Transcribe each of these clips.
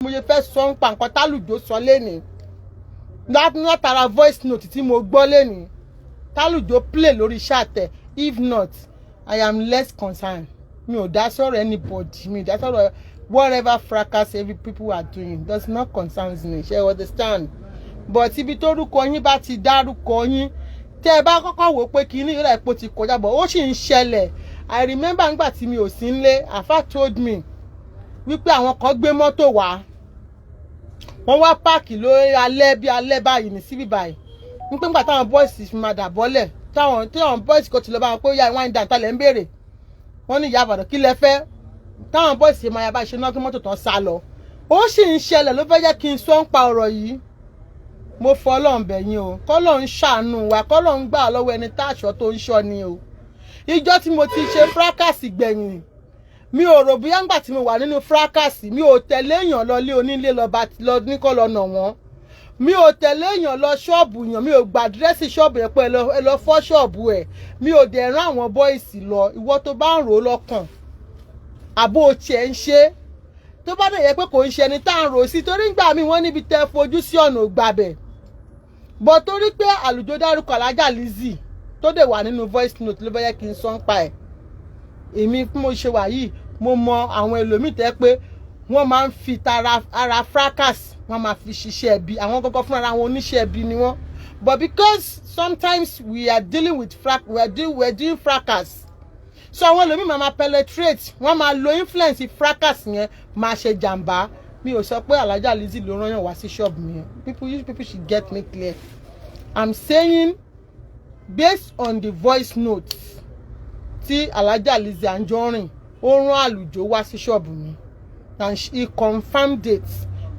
mo ṣe fẹ́ sọ ń pa nǹkan tálùjọ sọ lénìí látara voice note tí mo gbọ́ lénìí tálùjọ play lórí ṣàtẹ̀. If not, I am less concerned. Mi ò dá sọ̀rọ̀ anybody, mi ò dá sọ̀rọ̀ whatever fracas every people are doing does not concern me. Ṣé you understand? But ibi tó rúkọ yín bá ti dárúkọ yín tẹ́ ẹ bá kọ́kọ́ wò pé kíní ìrà epo ti kọjá bọ̀ ó sì ń ṣẹlẹ̀. I remember nígbà tí mi ò sí nílé, Àfà told me wípé àwọn kan gbé mọ́tò wá wọ́n wá páàkì lórí alẹ́ bí alẹ́ báyìí ní síbí báyìí wípé nígbà táwọn boys fi máa dà bọ́lẹ̀ táwọn boys kò ti lọ bá wọn pé ó yá ìwọ̀n ìdá ìtàlẹ̀ ń béèrè wọ́n ní ìyá àbàdàn kí lẹ fẹ́ táwọn boys máa yá bá ṣe náà kí mọ́tò tán sá lọ. Ó sì ń ṣẹlẹ̀ ló fẹ́ jẹ́ kí n sọ ń pa ọ̀rọ̀ yìí. Mo fọ Ọlọ́run bẹ̀ yín o, k'Ọlọ́run ṣàánú wa, k'Ọlọ́run gbà lọ́wọ́ ẹni tá aṣọ tó ń ṣọ́ ni o. Ìjọ́ tí mo ti ṣe fracas gbẹ̀yìn mi ò rò bóyá ńgbà tí mo wà nínú fracas mi ò tẹ̀lé èèyàn lọ lé onílé lọ ní kó lọ nà wọ́n. Mi ò tẹ̀lé èèyàn lọ ṣọ́ọ̀bù yàn, mi ò gba àdírẹ́sì ṣọ́ọ̀bù yẹn pé ẹ lọ fọ́ ṣọ́ọ̀bù ẹ̀. Mi ò dẹ̀ rán àwọn bọ́ìsì lọ. Ìwọ tó bá ń rò ó lọ́kàn àbó tiẹ̀ ń ṣe tó bá dẹ̀ yẹ pé kò ń ṣe ẹni tá à ń rò sí torí ńgbà míì wọ́n níbi tẹ́ fojú sí ọ̀nà ògbàbẹ̀. Bọ̀ torí pé àlùjọ dárúkọ Alájà Lizzy tó dẹ̀ wà nínú voice note ló bá yẹ kí n sọ ń pa ẹ̀. Èmi bí mo ṣe wà yìí mo mọ àwọn ẹlòmíì tẹ́ pé wọ́n máa ń fi ara fracas wọ́n máa fi ṣiṣẹ́ ẹbí àwọn kọ́kọ́ fún ara wọn oníṣẹ́ ẹbí ni wọ́n. But because sometimes we are dealing with we are doing fracas, so àwọn ẹlòmíì máa penetrate wọ́n máa lo influence fracas yẹn máa ṣe jàǹbá. Mi ò sọ pé Alájà Lizzy ló rán yàn wá sí ṣọ́ọ̀bù mi yẹn. People should get me clear. I'm saying based on the voice notes tí Alájà Lizzy Anjorin ó rán àlùjọ wá sí ṣọ́ọ̀bù mi and he confirmed it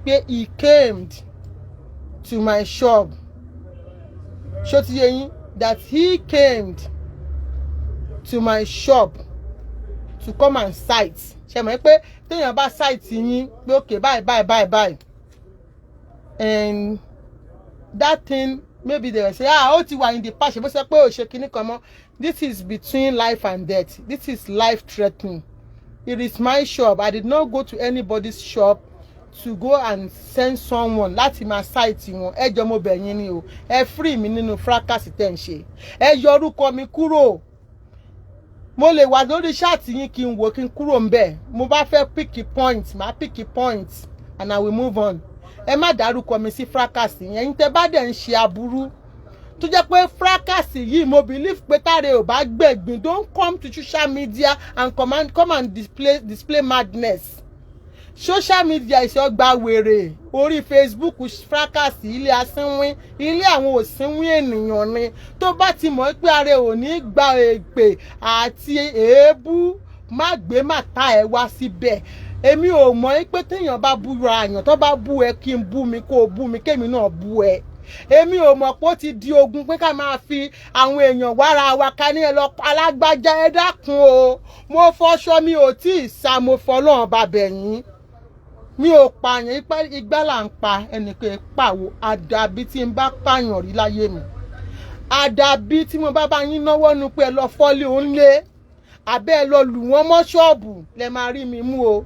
pé he came to my shop. Ṣó ti yé yín that he came to my shop to come and sight. Ṣé mọ̀ pé téèyàn bá sight yín pé okay bye and that thing maybe they will say ó ti wà in the past bó ṣe pé ó ṣe kíní kan mọ́. This is between life and death. This is life threatening. It is my shop. I did not go to anybody's shop to go and send someone láti máa sight wọn. Ẹ jọ̀ọ́ mo bẹ̀ yín ni o. Ẹ free mi nínú fracas tẹ́ ń ṣe. Ẹ yọ orúkọ mi kúrò. Mo lè wà lórí ṣáàtì yín kí n wò kí n kúrò ńbẹ̀. Mo bá fẹ́ pick point, màá pick point and I will move on. Ẹ má dárúkọ mi sí fracas yẹn. Ẹ̀yin tẹ́ bá dẹ̀ ń ṣe aburú tó jẹ́ pé fracas yìí mo believe pé táre ò bá gbẹ̀gbìn don't come to social media and come and display madness. Social media is ọgbà wèrè. Orí Facebook fracas ilé asínwín ilé àwọn òsínwín ènìyàn ni tó bá ti mọ̀ pé ààrẹ ò ní gba èpè àti èébú má gbé màtá ẹ wá síbẹ̀. Èmi ò mọ̀ pé téèyàn bá búra àyàn tó bá bú ẹ kí n bú mi kó o bú mi kémi náà bú ẹ. Èmi ò mọ̀ pé ó ti di ogun pé ká máa fi àwọn èèyàn wára wa ká ní ẹ lọ alágbájá ẹ dákun o. Mo fọṣọ mi ò tí ì sá mo fọlọ́run bá bẹ̀ yín. Mi ò pààyàn igbá là ń pa ẹnìkan pàwọ́ àdàbí tí n bá pààyàn rí láyé mi. Àdàbí tí mo bá yín náwó nu pé ẹ lọ fọ́lé òǹlé àbẹ́ ẹ lọ lù wọ́n mọ́ ṣọ́ọ̀bù lẹ máa rí mi mú o.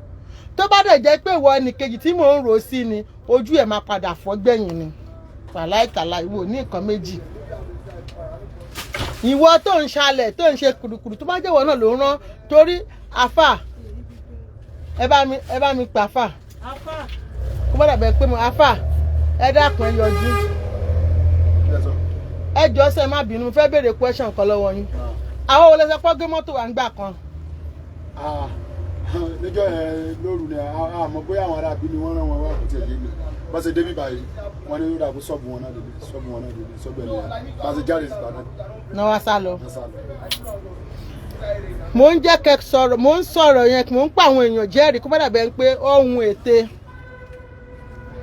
Tó bá dẹ̀ jẹ́ pé ìwọ ẹnìkejì tí mò ń rò sí ni ojú ẹ̀ máa padà fọ́ gbẹ̀yìn ni. Wàláìtàlá ìwọ ní nǹkan méjì. Ìwọ tó ń ṣalẹ̀ tó ń ṣe kùrùkùrù tó bá jẹ́ ìwọ náà ló rán torí Àfà ẹ bá mi pa Àfà. Àfà kó bá dàbẹ̀ pé mo Àfà ẹ dákun ẹ yọjú. Ẹ jọ̀ọ́ ṣé má bínú mo fẹ́ béèrè question kan lọ́wọ́ yín. Àwọn olè sọ pé gbé mọ́tò wà ńgbà kan. Níjọ́ yẹn lóru ni àmọ́ bóyá àwọn ará bí ni wọ́n rán wọn wá kò tiẹ̀ yé mi. Bá ṣe débí báyìí wọ́n ní rúdà kó ṣọ́ọ̀bù wọn náà dédé ṣọ́ọ̀bù ẹ̀ lọ́wọ́ bá ṣe jáde síta náà. Náà wá sá lọ. Mo ń jẹ́ kẹ́ sọ̀rọ̀ mo ń sọ̀rọ̀ yẹn mo ń pa àwọn èèyàn jẹ́rìí kó bá dàbẹ̀ pé ohun ète.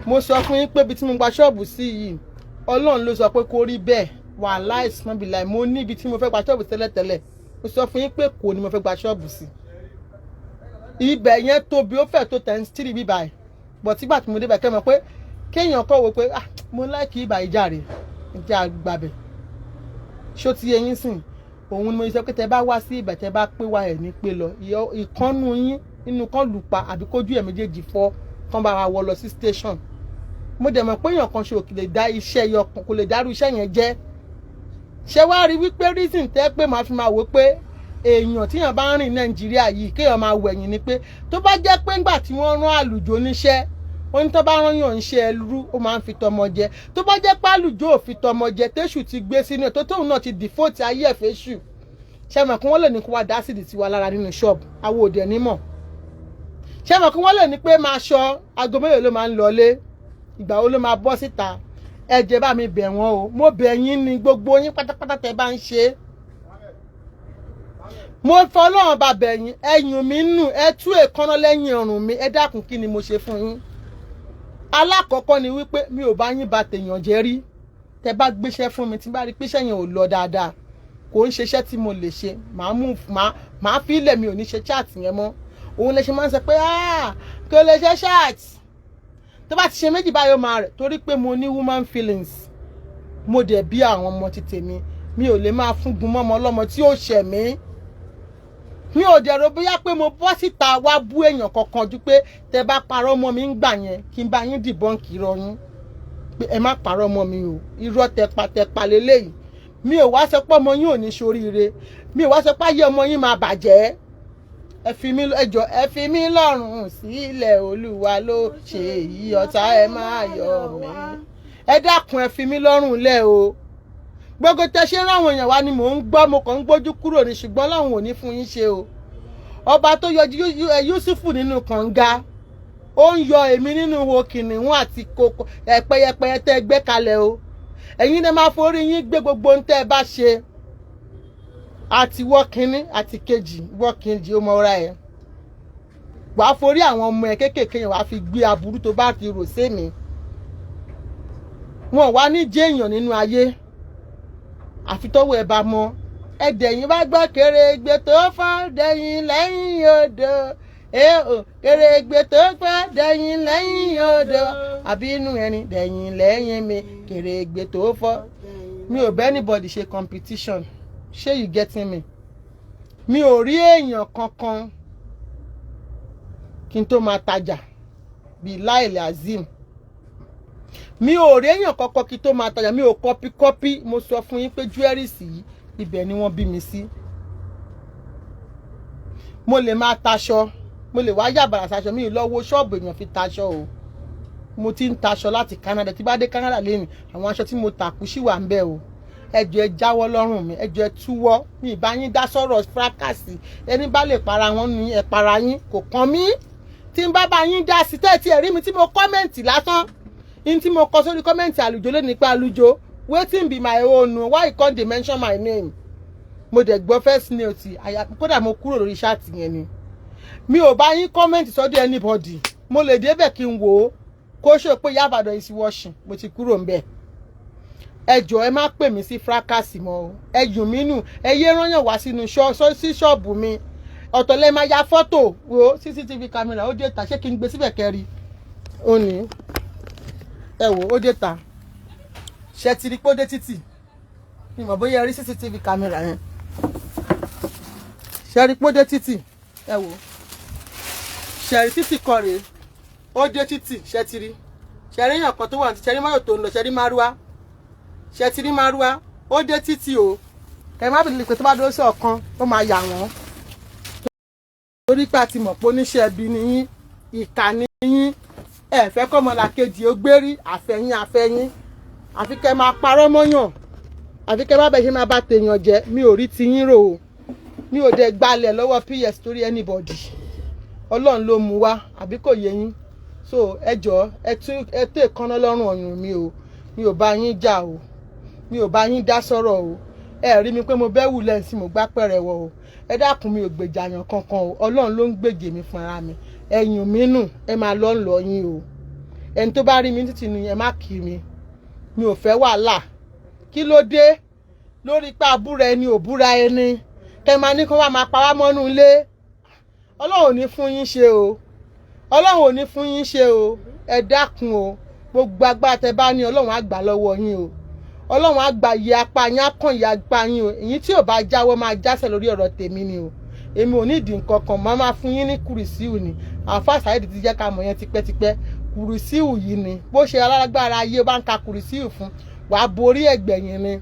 Mo sọ fún yín pé ibi tí mo gba ṣọ́ọ̀bù sí yìí Ọlọ́run ló sọ pé kó rí bẹ́ẹ̀ wàláhì sùnmọ́bìláì mo ní ibi tí mo fẹ́ gba ṣọ́ọ̀bù tẹ́lẹ̀tẹ́lẹ̀. Mo sọ fún yín pé kò ní mo fẹ́ gba ṣọ́ọ̀bù sí. Ibẹ̀ yẹn tóbi ó fẹ́ tó ×3 bí báyìí. But nígbà tí mo débẹ̀ kẹ́ mọ̀ pé kéèyàn kọ́ wo pé mo láìkí ibà ìjà rẹ̀ ìjà àgbàbẹ̀. Ṣó ti yé yín sìn òun ni mo sọ pé tẹ bá wá sí ibẹ̀ tẹ bá pé wá ẹ̀ ní pé lọ ìkànnù yín inú kan lù pa àbí kójú ẹ̀ méjèèjì fọ́ kán bá wa wọ lọ sí station. Mo dẹ̀ mọ̀ pé èèyàn kan ṣe kò lè dá iṣẹ́ yọkan, kò lè dárú iṣẹ́ yẹn jẹ́. Ṣé wá rí wípé reason tẹ́ pé màá fi máa wò pé èèyàn tíyàn bá ń rìn Nàìjíríà yìí kéèyàn máa wẹ̀yìn ni pé tó bá jẹ́ pé ńgbà tí wọ́n rán àlùjọ níṣẹ́ wọ́n ní tó bá rán yàn níṣẹ́ ẹrú ó máa ń fi tọmọ jẹ, tó bá jẹ́ pé àlùjọ ò fi tọmọ jẹ téṣù ti gbé sínú ẹ̀ tó tóun náà ti default ayé ẹ̀ fẹ́ṣù, ṣé mọ̀ kí wọ́n lè ní kó wá dá sídìí tiwa lára nínú ṣọ́ọ̀bù àwọn òde nímọ̀, ṣé mọ̀ kí wọ́n lè ní pé máa ṣọ́ aago mélòó ló máa ń lọlé, ìgbà wo ló máa bọ́ síta. Ẹ jẹ́ bá mi bẹ̀ wọ́n o, mo bẹ̀ yín ni gbogbo yín pátápátá tẹ́ bá ń ṣe. Mo fọlọ́run bá bẹ̀ yín, ẹ̀yìn mi nù, ẹ tú èékánná lẹ́yìn ọrùn mi, ẹ dákun kí ni mo ṣe fún yín. Alákọ̀ọ́kọ́ ni wípé mi ò bá yín ba tèèyàn jẹ́ rí, tẹ́ bá gbéṣẹ́ fún mi tí bá rí pé iṣẹ́ yẹn ò lọ dáadáa, kò ń ṣeṣẹ́ tí mo lè ṣe, màá fi ilẹ̀ mi ò ní ṣe chat yẹn mọ́. Òun lè ṣe máa ń sọ pé kò lè ṣe chat. Tó bá ti ṣe méjì báyọ̀ máa rẹ̀ torí pé mo ní woman feelings, mo dẹ̀ bí àwọn ọmọ ti tèmi, mi ò lè máa fúngun mọ́mọ ọlọ́mọ tí ó ṣẹ̀ mí. Mi ò dẹ̀ rò bóyá pé mo bọ́ síta wá bú èèyàn kankan ju pé tẹ́ bá parọ́ mọ́ mi ń gbà yẹn kí n bá yín dìbọn kì í rọ yín pé ẹ má parọ́ mọ́ mi o, irọ́ tẹpatẹpa lélẹ́yìí. Mi ò wá sọ pé ọmọ yín ò ní ṣoríire, mi ò wá sọ pé ayé ọmọ yín máa bàjẹ́. Ẹ fi mí lọ́rùn sílẹ̀, Olúwa ló ṣe èyí, ọ̀tá ẹ máa yọ̀ mí. Ẹ dákun ẹ fi mí lọ́rùn lẹ̀ o. Gbogbo tẹ́ ṣe ráwọn èèyàn wá ni mò ń gbọ́, mo kàn ń gbójú kúrò ní, ṣùgbọ́n Ọlọ́run ò ní fún yín ṣe o. Ọba tó yọ Yúsúfù nínú kànga, ó ń yọ èmi nínú wo kìnìún àti kòkò ẹ̀pẹ̀yẹpẹ̀yẹ tẹ́ gbé kalẹ̀ o. Ẹ̀yin lè máa forí yín gbé gbogbo ohun tẹ́ ẹ bá ṣe. Àti wọ́ kínní àti kejì ó mọ ọ́ra ẹ̀. Wàá forí àwọn ọmọ ẹ̀ kéékèèké yẹn wàá fi gbé aburú tó bá ti rò sí mi. Wọn wá ní jẹ́ èèyàn nínú ayé. Àfi tọ́wọ́ ẹ bá mọ. Ẹ̀dẹ̀yìn bá gbọ́ kèrègbè tó fọ́ dẹ̀yìn lẹ́yìn odò. Kèrègbè tó fọ́ dẹ̀yìn lẹ́yìn odò. Àbí inú ẹni dẹ̀yìn lẹ́yìn mi kèrègbè tó fọ́. Mi ò bẹ́ anybody ṣe competition. Ṣé you getting me? Mi ò rí èèyàn kankan kí n tó máa tajà bíi Láìlì Azeem. Mi ò rí èèyàn kankan kí n tó máa tajà, mi ò kọ́pí. Mo sọ fún yín pé jewelries yìí ibẹ̀ ni wọ́n bí mi sí. Mo lè máa taṣọ, mo lè wá yàbàrà taṣọ, mi ò lọ wo ṣọ́ọ̀bù èèyàn fi taṣọ o. Mo ti ń taṣọ láti Canada, tí bá dé Canada lẹ́yìn àwọn aṣọ tí mo tàkú sí wà ń bẹ̀ o. Ẹjọ́ ẹ jáwọ́ lọ́rùn mi, ẹjọ́ ẹ túwọ́, mi ìbá yín dá sọ̀rọ̀ fracasi, ẹni bá lè para wọn ní ẹ para yín, kò kàn mí. Tí n bá yín dá sí tẹ́tí ẹ̀rí mi tí mo kọ́mẹ̀ntì lásán, in tí mo kọ sórí kọ́mẹ̀ntì àlùjọ lé nípa àlùjọ, wetin be my own, why you can't mention my name. Mo dẹ̀ gbọ́ first note, kódà mo kúrò lórí ṣáàtì yẹn ni. Mi ò bá yín kọ́mẹ̀ntì sọ́dọ̀ anybody, mo lè débẹ̀ kí n wò ó, kó ṣe pé Ìyá Ìbàdàn is washing, mo ti kúrò ń bẹ̀. Ẹ jọ̀ọ́ ẹ má pè mí sí fracasi mọ́ o, ẹ yùn mí nù, ẹ yé rányàn wá sínú ṣọ́ọ̀bù mi. Ọ̀tọ̀ lẹ máa ya fọ́tò wo CCTV camera ó dé ta, ṣé kí n gbé síbẹ̀ kẹrí? Ó ní ẹ wò ó dé ta. Ṣé ti rí pé ó dé títì? Mi mọ̀ bóyá ẹ rí CCTV camera yẹn. Ṣé rí pé ó dé títì? Ẹ wò. Ṣé rí títì kọ rèé? Ó dé títì, ṣé ti rí? Ṣé rí èèyàn kan tó wà ní, ṣé rí mọ́tò tó ń lọ, ṣé rí márúwá? Ṣé ti rí márúwá? Ó dé títì o. Kẹ́ má bìí pé tó bá dúró sí ọ̀kan ó máa yà wọ́n. Torí pé a ti mọ̀ pé oníṣẹ́ ẹbí ni yín, ìkà ni yín, ẹ fẹ́ kọ́mọlàkejì ó gbérí àfẹ́yìn. Àfi kẹ́ máa parọ́ mọ́yàn, àfi kẹ́ má bẹ̀ ṣe máa bá tèèyàn jẹ́. Mi ò rí ti yín rò o, mi ò dẹ̀ gbalẹ̀ lọ́wọ́ PS torí anybody. Ọlọ́run ló mú wá, àbí kò yé yín. So ẹ jọ̀ọ́ ẹ tó èékánná lọ́rùn ọyàn mi o, mi ò bá yín jà o, mi ò bá yín dá sọ̀rọ̀ o. Ẹ rí mi pé mo bẹ́ wù lẹ́ǹsì mo gbá pẹ̀rẹ̀ wọ̀ o. Ẹ dákun, mi ò gbèjà yàn kankan o, Ọlọ́run ló ń gbèjè mi fún ara mi. Ẹ̀yìn mi nù, ẹ máa lọ yín o. Ẹni tó bá rí mi títí ni ẹ má kí mi. Mi ò fẹ́ wàhálà. Kí ló dé? Lórí pé àbúrò ẹni ò búra ẹni. Kẹ́ máa ní kó wá máa pa wá mọ́nú ilé. Ọlọ́run ò ní fún yín ṣe o. Ọlọ́run ò ní fún yín ṣe o. Ẹ dákun o. Gbogbo agbára tẹ́ bá ní Ọlọ́run á gbà lọ́wọ́ yín o. Ọlọ́run á gba iye apá yín, á kàn iye apá yín o. Èyí tí ò bá jáwọ́ máa jásẹ̀ lórí ọ̀rọ̀ tèmi ni o. Èmi ò ní ìdí nǹkan kan, máa fún yín ní kùrìsíù ni. àfa Saheed ti jẹ́ ká mọ̀ yẹn tipẹ́tipẹ́ kùrìsíù yìí ni bó ṣe alágbára ayé bá ń ka kùrìsíù fún wàá borí ẹgbẹ̀yìn ni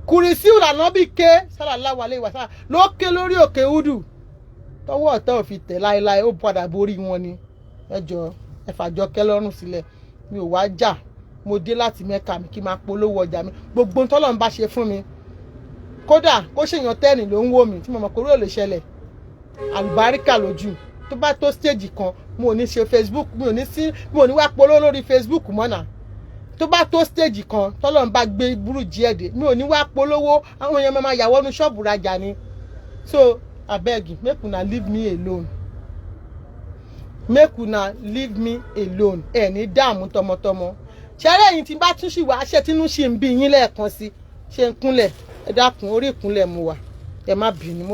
kùrìsíù lànà bí ké sallallahu alaihi wasallam ló ké lórí òkè Udu tọwọ́ ọ̀tọ̀ ò fi tẹ̀ láéláé ó padà borí wọn ni ẹjọ́ ẹfàjọkẹ́ lọ́rùn sílẹ̀ mi ò wá jà mo dé láti Mẹ́kà mi kí n máa polówó ọjà mi gbogbo tọ́lọ́ ń bá ṣe fún mi kódà kó ṣèyàn tẹ́ẹ̀nì ló ń wò mí tí mo mọ̀ kóró lè ṣẹlẹ̀ àlùbáríkà lójú tó bá tó stage kan mo ò ní ṣe Facebook mi ò ní wá polówó lórí Facebook mọ́nà tó bá tó stage kan tọ́lọ́ ń bá gbé burújí ẹ̀dẹ̀ mi ò ní wá polówó àwọn èèyàn máa yàwọ́ nu ṣọ́ọ̀bù rajà ni so abeg make una leave me alone make una leave me alone ẹ ní dààmú tọmọtọmọ ṣẹlẹ yìí tí bá tún ṣì wá ṣe tínú ṣì ń bí yín lẹ́ẹ̀kan sí ṣe ń kúnlẹ̀ ẹ dákun orí ìkúnlẹ̀ mu wà ẹ má bínú.